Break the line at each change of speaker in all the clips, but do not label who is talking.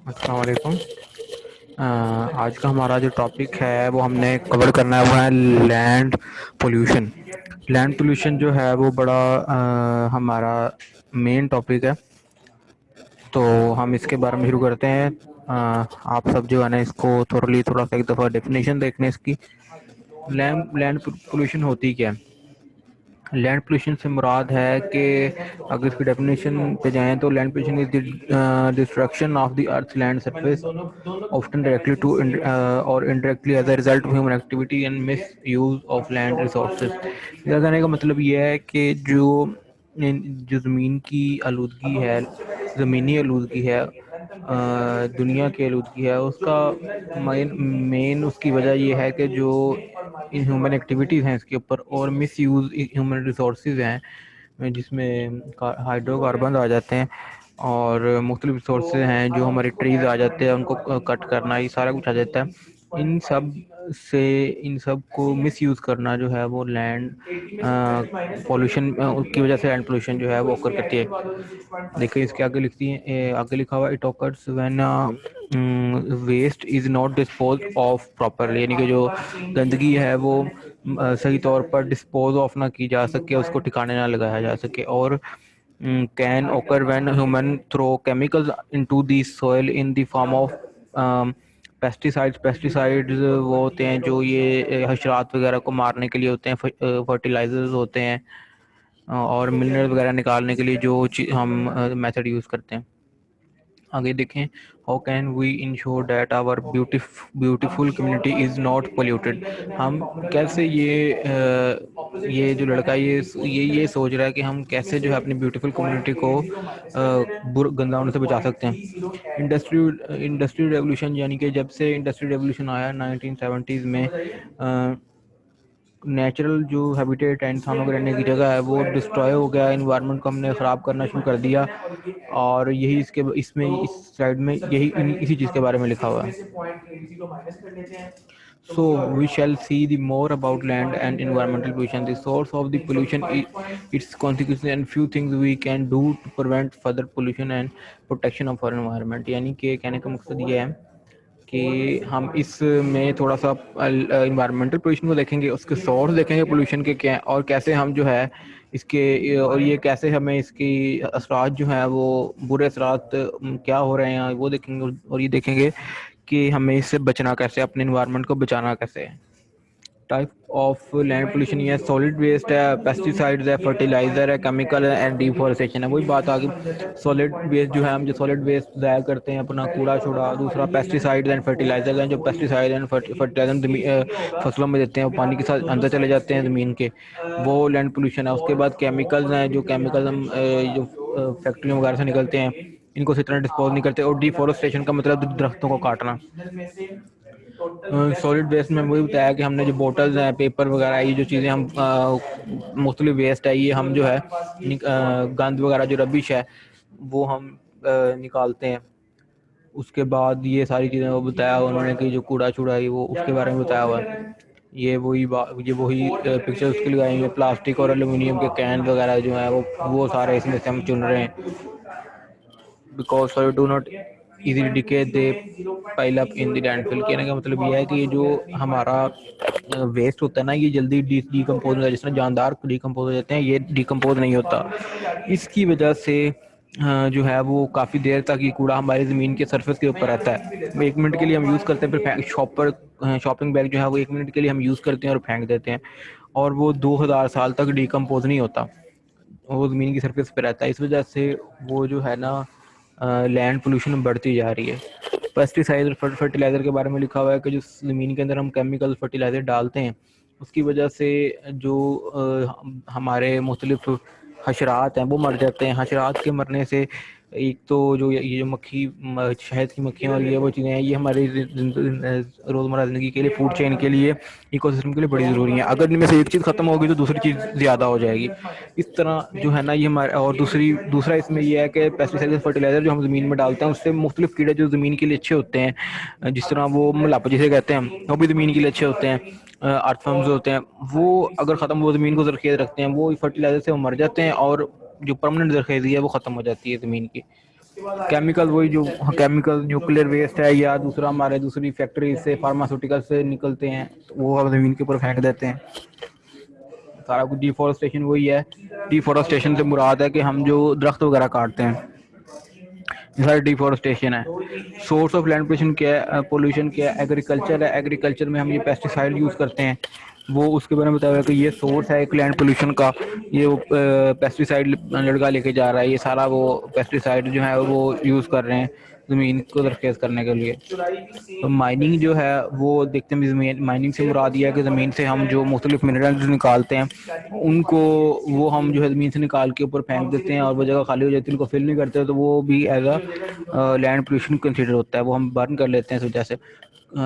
अस्सलाम वालेकुम। आज का हमारा जो टॉपिक है वो हमने कवर करना है, वो है लैंड पोल्यूशन। लैंड पोल्यूशन जो है वो बड़ा हमारा मेन टॉपिक है, तो हम इसके बारे में शुरू करते हैं। आप सब जो है ना इसको थोड़ा सा एक दफ़ा डेफिनेशन देखने इसकी। लैंड लैंड पोल्यूशन होती क्या है? लैंड पोल्यूशन से मुराद है कि अगर इसकी डेफिनेशन पे जाएं तो land pollution is the destruction of the earth land surface often directly to और indirectly as a result of human activity and misuse of land resources. इसका कहने का मतलब ये है कि जो ज़मीन की आलूदगी है, ज़मीनी आलूदगी है, दुनिया की आलूदगी है, उसका मेन मेन उसकी वजह ये है कि जो इन ह्यूमन एक्टिविटीज़ हैं इसके ऊपर, और मिस यूज़ ह्यूमन रिसोर्सेज हैं जिसमें हाइड्रोकार्बन आ जाते हैं और मुख्तलिफ रिसोर्सेज हैं, जो हमारे ट्रीज़ आ जाते हैं उनको कट करना, ये सारा कुछ आ जाता है। इन सब से इन सब को मिस यूज़ करना जो है वो लैंड पॉल्यूशन की वजह से लैंड पोल्यूशन जो है वो ओकर करती है। देखिए इसके आगे लिखती है, आगे लिखा हुआ it occurs when waste is not dispose of properly, यानी कि जो गंदगी है वो सही तौर पर डिस्पोज ऑफ ना की जा सके, उसको ठिकाने ना लगाया जा सके। और can occur when human throw chemicals into the soil in the form of pesticides वो होते हैं जो ये हशरात वगैरह को मारने के लिए होते हैं, फर्टिलाइजर्स होते हैं, और मिनरल वगैरह निकालने के लिए जो हम मेथड यूज़ करते हैं। आगे देखें, how can we ensure that our beautiful community is not polluted. हम कैसे ये जो लड़का ये सोच रहा है कि हम कैसे जो है अपनी ब्यूटीफुल कम्युनिटी को गंदा होने से बचा सकते हैं। इंडस्ट्री रेवोल्यूशन, यानी कि जब से इंडस्ट्री रेवोल्यूशन आया 1970s में, नेचुरल जो हैबिटेट है इंसानों के रहने की जगह है वो डिस्ट्रॉय हो गया, इन्वायरमेंट को हमने ख़राब करना शुरू कर दिया। और यही इस स्लाइड में इसी चीज़ के बारे में लिखा हुआ है। So we shall see the more about land and environmental pollution, the source of the pollution, its consequences, and few things we can do to prevent further pollution and protection of our environment। यानी कि कहने का मकसद ये है कि हम इसमें थोड़ा सा इन्वायरमेंटल पोल्यूशन को देखेंगे, उसके सोर्स देखेंगे पोल्यूशन के क्या, और कैसे हम जो है इसके, और ये कैसे हमें इसकी असरात जो है वो बुरे असरात क्या हो रहे हैं वो देखेंगे, और ये देखेंगे कि हमें इससे बचना कैसे, अपने इन्वायरमेंट को बचाना कैसे है। टाइप ऑफ लैंड पोल्यूशन ये सॉलिड वेस्ट है, पेस्टिसाइड्स है, फर्टिलाइजर है, केमिकल है, एंड डिफॉरेस्टेशन है। वही बात आ गई, सॉलिड वेस्ट जो है, हम जो सॉलिड वेस्ट ज़ाया करते हैं अपना कूड़ा छोड़ा। दूसरा पेस्टिसाइड्स एंड फर्टिलाइजर हैं, जो पेस्टिसाइड एंड फर्टिलाइजर फसलों में देते हैं, वो पानी के साथ अंदर चले जाते हैं ज़मीन के, वो लैंड पोल्यूशन है। उसके बाद केमिकल्स हैं, जो केमिकल्स हम जो फैक्ट्रियों वगैरह से निकलते हैं, इनको सही तरह डिस्पोज नहीं करते। और डिफॉरेस्टेशन का मतलब दरख्तों को काटना। सॉलिड वेस्ट में वही बताया कि हमने जो बोटल्स हैं, पेपर वगैरह, ये जो चीज़ें हम मुख्तलिफ वेस्ट है, ये हम जो है गंद वगैरह जो रबिश है वो हम निकालते हैं। उसके बाद ये सारी चीज़ें वो बताया उन्होंने कि जो कूड़ा छूड़ा है वो उसके बारे में बताया हुआ है। ये वही पिक्चर उसकी लगाई हुई है, प्लास्टिक और एलुमिनियम के कैन वगैरह जो है वो सारे इसमें से हम चुन रहे हैं। Because solid do not easily decay, they pile up in the landfill. कहने का मतलब ये है कि ये जो हमारा वेस्ट होता है ना, ये जल्दी डिकम्पोज होता है, जिस तरह जानदार डिकम्पोज हो जाते हैं, ये डिकम्पोज नहीं होता। इसकी वजह से जो है वो काफ़ी देर तक ये कूड़ा हमारी ज़मीन के सरफेस के ऊपर रहता है। वो 1 मिनट के लिए हम यूज़ करते हैं, फिर शॉपिंग बैग जो है वो 1 मिनट के लिए हम यूज़ करते हैं और फेंक देते हैं, और वो 2000 साल तक डिकम्पोज नहीं होता, वो ज़मीन की सरफेस पे रहता है। इस वजह से वो जो है ना लैंड पोल्यूशन बढ़ती जा रही है। पेस्टिसाइड फर्टिलाइज़र के बारे में लिखा हुआ है कि जो ज़मीन के अंदर हम केमिकल फर्टिलाइज़र डालते हैं, उसकी वजह से जो हमारे मुख्तलिफ हशरात हैं वो मर जाते हैं। हशरात के मरने से एक तो जो ये जो शहद की मक्खियाँ और ये वो चीज़ें हैं, ये हमारी रोज़मर्रा ज़िंदगी के लिए, फूड चेन के लिए, इकोसिस्टम के लिए बड़ी ज़रूरी है। अगर इनमें से एक चीज़ ख़त्म होगी तो दूसरी चीज़ ज़्यादा हो जाएगी। इस तरह जो है ना ये हमारे, और दूसरा इसमें ये है कि पेस्टिसाइड फर्टिलाइज़र जो हम ज़मीन में डालते हैं उससे मुख्तलिफ कीड़े जो ज़मीन के लिए अच्छे होते हैं, जिस तरह वो मुलापा जिसे कहते हैं, वो भी ज़मीन के लिए अच्छे होते हैं। अर्थवर्म्स होते हैं, वो अगर ख़त्म, वो ज़मीन को ज़रख़ेज़ रखते हैं, वो फर्टिलाइज़र से वो मर जाते हैं और जो परमानेंट ज़रख़ेज़ी है वो ख़त्म हो जाती है ज़मीन की। केमिकल वही जो केमिकल न्यूक्लियर वेस्ट है या दूसरा हमारे दूसरी फैक्ट्री से फार्मास्यूटिकल से निकलते हैं, तो वो हम ज़मीन के ऊपर फेंक देते हैं। सारा कुछ डिफॉरेस्टेशन वही है। डिफॉरेस्टेशन से मुराद है कि हम जो दरख्त वगैरह काटते हैं, ये सारी डिफॉरेस्टेशन है। सोर्स ऑफ लैंड पोल्यूशन क्या है? पोल्यूशन क्या है? एग्रीकल्चर है। एग्रीकल्चर में हम ये पेस्टिसाइड यूज़ करते हैं, वो उसके बारे में बताया कि ये सोर्स है एक लैंड पोल्यूशन का। ये वो पेस्टिसाइड लड़का लेके जा रहा है, ये सारा वो पेस्टिसाइड जो है वो यूज़ कर रहे हैं ज़मीन को दरखेज़ करने के लिए। तो माइनिंग जो है वो देखते हैं, ज़मीन माइनिंग से मुराद ये है कि ज़मीन से हम जो मुख्तलिफ मिनरल्स निकालते हैं उनको वो हम जो है ज़मीन से निकाल के ऊपर फेंक देते हैं और वो जगह खाली हो जाती है, उनको फिल नहीं करते, तो वो भी as a land pollution consider होता है, वो हम बर्न कर लेते हैं इस वजह से।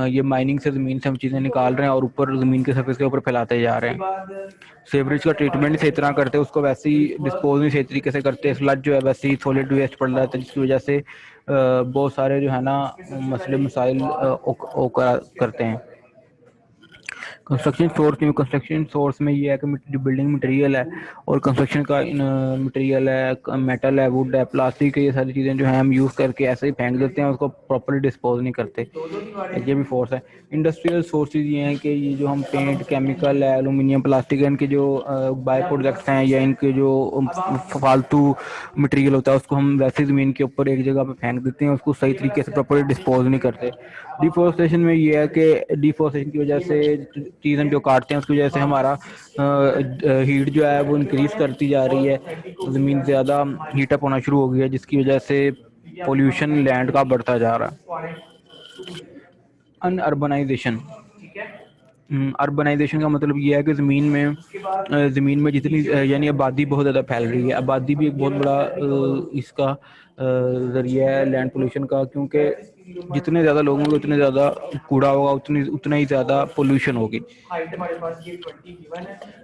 ये माइनिंग से ज़मीन से हम चीज़ें निकाल रहे हैं और ऊपर ज़मीन के सरफेस के ऊपर फैलाते जा रहे हैं। सीवरेज का ट्रीटमेंट सही तरह करते हैं, उसको वैसे ही डिस्पोज नहीं सही तरीके से करते, स्लज जो है वैसे ही सॉलिड वेस्ट पड़ जाता है, जिसकी वजह से बहुत सारे जो है ना मसले मसाइल करते हैं। कंस्ट्रक्शन सोर्स में, कंस्ट्रक्शन सोर्स में ये है कि जो बिल्डिंग मटेरियल है और कंस्ट्रक्शन का मटेरियल है, मेटल है, वुड है, प्लास्टिक है, ये सारी चीज़ें जो है हम यूज़ करके ऐसे ही फेंक देते हैं, उसको प्रॉपरली डिस्पोज नहीं करते। ये भी फोर्स है। इंडस्ट्रियल सोर्सेज ये हैं कि ये जो हम पेंट, केमिकल है, एलुमिनियम, प्लास्टिक है, इनके जो बाय प्रोडक्ट्स हैं या इनके जो फालतू मटेरियल होता है उसको हम वैसे ज़मीन के ऊपर एक जगह पे फेंक देते हैं, उसको सही तरीके से प्रॉपरली डिस्पोज नहीं करते। डिफोरेस्टेशन में ये है कि डिफोरेस्टेशन की वजह से चीज़ हम जो काटते हैं उसकी वजह से हमारा हीट जो है वो इंक्रीज करती जा रही है, ज़मीन ज़्यादा हीटअप होना शुरू हो गई है, जिसकी वजह से पोल्यूशन लैंड का बढ़ता जा रहा है। अनअर्बनाइजेशन, अर्बनाइजेशन का मतलब ये है कि ज़मीन में जितनी यानी आबादी बहुत ज़्यादा फैल रही है। आबादी भी एक बहुत बड़ा इसका ज़रिया है लैंड पोल्यूशन का, क्योंकि जितने ज़्यादा लोग होंगे उतने ज़्यादा कूड़ा होगा, उतना ही ज़्यादा पोल्यूशन होगी।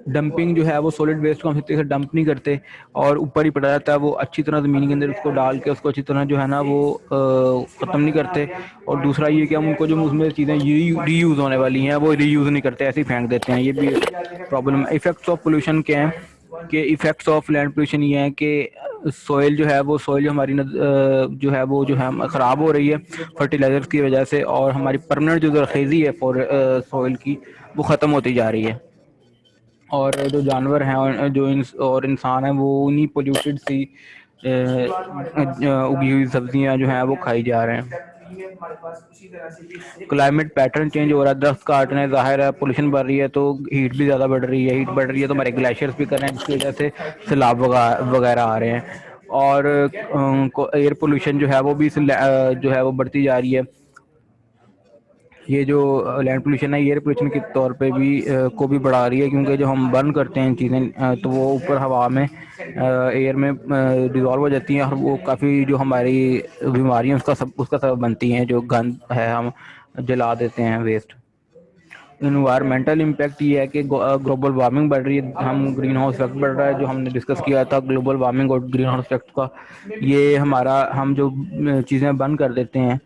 डंपिंग जो है वो सॉलिड वेस्ट को हम अच्छी तरह से डंप नहीं करते और ऊपर ही पड़ा रहता है, वो अच्छी तरह ज़मीन के अंदर उसको डाल के उसको अच्छी तरह जो है ना वो ख़त्म नहीं करते। और दूसरा ये कि हम उनको जो उसमें चीज़ें रीयूज़ होने वाली हैं वो रीयूज़ नहीं करते, ऐसे ही फेंक देते हैं, ये भी प्रॉब्लम है। इफेक्ट्स ऑफ पोल्यूशन क्या हैं कि इफेक्ट्स ऑफ लैंड पोल्यूशन ये हैं कि सॉइल जो है वो सॉइल जो हमारी जो है वो जो है ख़राब हो रही है फर्टिलाइजर्स की वजह से, और हमारी परमानेंट जो ज़रख़ेज़ी है फॉर सॉइल की वो ख़त्म होती जा रही है। और जो जानवर हैं और इंसान हैं वो उन्हीं पोल्यूटेड सी उगी हुई सब्जियां जो हैं वो खाई जा रहे हैं। क्लाइमेट पैटर्न चेंज हो रहा है, दरख्त काटने, जाहिर है पोल्यूशन बढ़ रही है तो हीट भी ज़्यादा बढ़ रही है, हीट बढ़ रही है तो हमारे ग्लेशियर्स भी कर रहे हैं, जिसकी वजह से सैलाब वगैरह आ रहे हैं। और एयर पोल्यूशन जो है वो भी जो है वो बढ़ती जा रही है। ये जो लैंड पोल्यूशन है एयर पोल्यूशन के तौर पे भी को भी बढ़ा रही है, क्योंकि जो हम बर्न करते हैं चीज़ें तो वो ऊपर हवा में एयर में डिज़ोल्व हो जाती हैं और वो काफ़ी जो हमारी बीमारियाँ उसका सबब बनती हैं, जो गंद है हम जला देते हैं, वेस्ट। इन्वायरमेंटल इम्पैक्ट ये है कि ग्लोबल वार्मिंग बढ़ रही है, हम ग्रीन हाउस इफेक्ट बढ़ रहा है, जो हमने डिस्कस किया था ग्लोबल वार्मिंग और ग्रीन हाउस इफेक्ट का। ये हम जो चीज़ें बंद कर देते हैं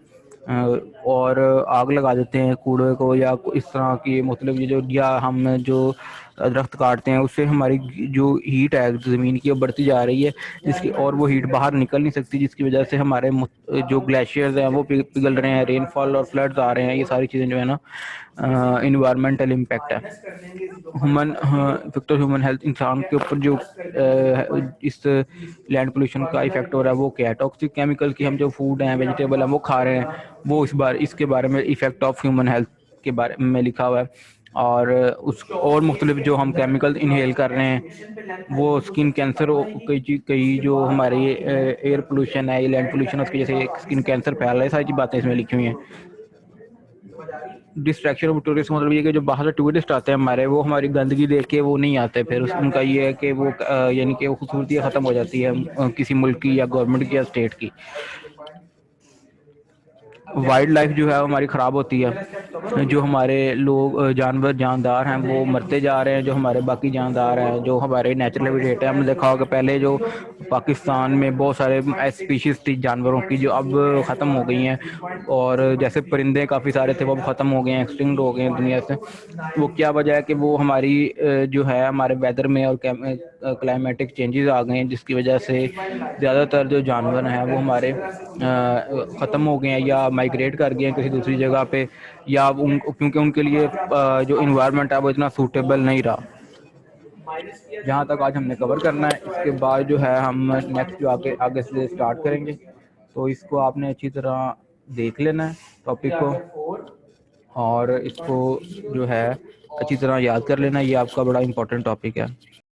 और आग लगा देते हैं कूड़े को या इस तरह की मतलब ये जो, या हम जो दरख्त काटते हैं उससे हमारी जो हीट है ज़मीन की वो बढ़ती जा रही है, जिसकी और वो हीट बाहर निकल नहीं सकती, जिसकी वजह से हमारे जो ग्लेशियर्स हैं वो पिघल रहे हैं, रेनफॉल और फ्लड्स आ रहे हैं, ये सारी चीज़ें जो है ना इन्वायरमेंटल इम्पैक्ट है। ह्यूमन हेल्थ, इंसान के ऊपर जो इस लैंड पोल्यूशन का इफेक्ट हो रहा है वो क्या है? टॉक्सिक केमिकल की हम जो फूड हैं, वेजिटेबल हैं वो खा रहे हैं, वो इसके बारे में इफेक्ट ऑफ ह्यूमन हेल्थ के बारे में लिखा हुआ है। और और मुख्तलिफ जो हम केमिकल इनहेल कर रहे हैं वो स्किन कैंसर, कई जो हमारे एयर पोल्यूशन है, लैंड पोल्यूशन, उसकी वजह से स्किन कैंसर फैल रहा है, सारी बातें इसमें लिखी हुई हैं। डिस्ट्रैक्शन ऑफ टूरिस्ट मतलब ये कि जो बाहर से टूरिस्ट आते हैं हमारे, वो हमारी गंदगी देख के वो नहीं आते, फिर उनका ये है कि वो यानी कि वो खूबसूरती ख़त्म हो जाती है किसी मुल्क की या गवर्नमेंट की या स्टेट की। वाइल्ड लाइफ जो है हमारी ख़राब होती है, जो हमारे लोग जानवर जानदार हैं वो मरते जा रहे हैं, जो हमारे बाकी जानदार हैं, जो हमारे नेचुरल हैबिटेट है, हमने देखा होगा पहले जो पाकिस्तान में बहुत सारे ऐसी स्पीशीज़ थी जानवरों की जो अब ख़त्म हो गई हैं, और जैसे परिंदे काफ़ी सारे थे वो अब ख़त्म हो गए हैं, एक्सटिंक्ट हो गए हैं दुनिया से। वो क्या वजह है कि वो हमारी जो है हमारे वेदर में और क्लाइमेटिक चेंजेस आ गए हैं, जिसकी वजह से ज़्यादातर जो जानवर हैं वो हमारे ख़त्म हो गए हैं या माइग्रेट कर गए हैं किसी दूसरी जगह पे, या उन क्योंकि उनके लिए जो इन्वायरमेंट है वो इतना सूटेबल नहीं रहा। जहाँ तक आज हमने कवर करना है, इसके बाद जो है हम नेक्स्ट जो आगे आगे से स्टार्ट करेंगे, तो इसको आपने अच्छी तरह देख लेना है टॉपिक को, और इसको जो है अच्छी तरह याद कर लेना, ये आपका बड़ा इंपॉर्टेंट टॉपिक है।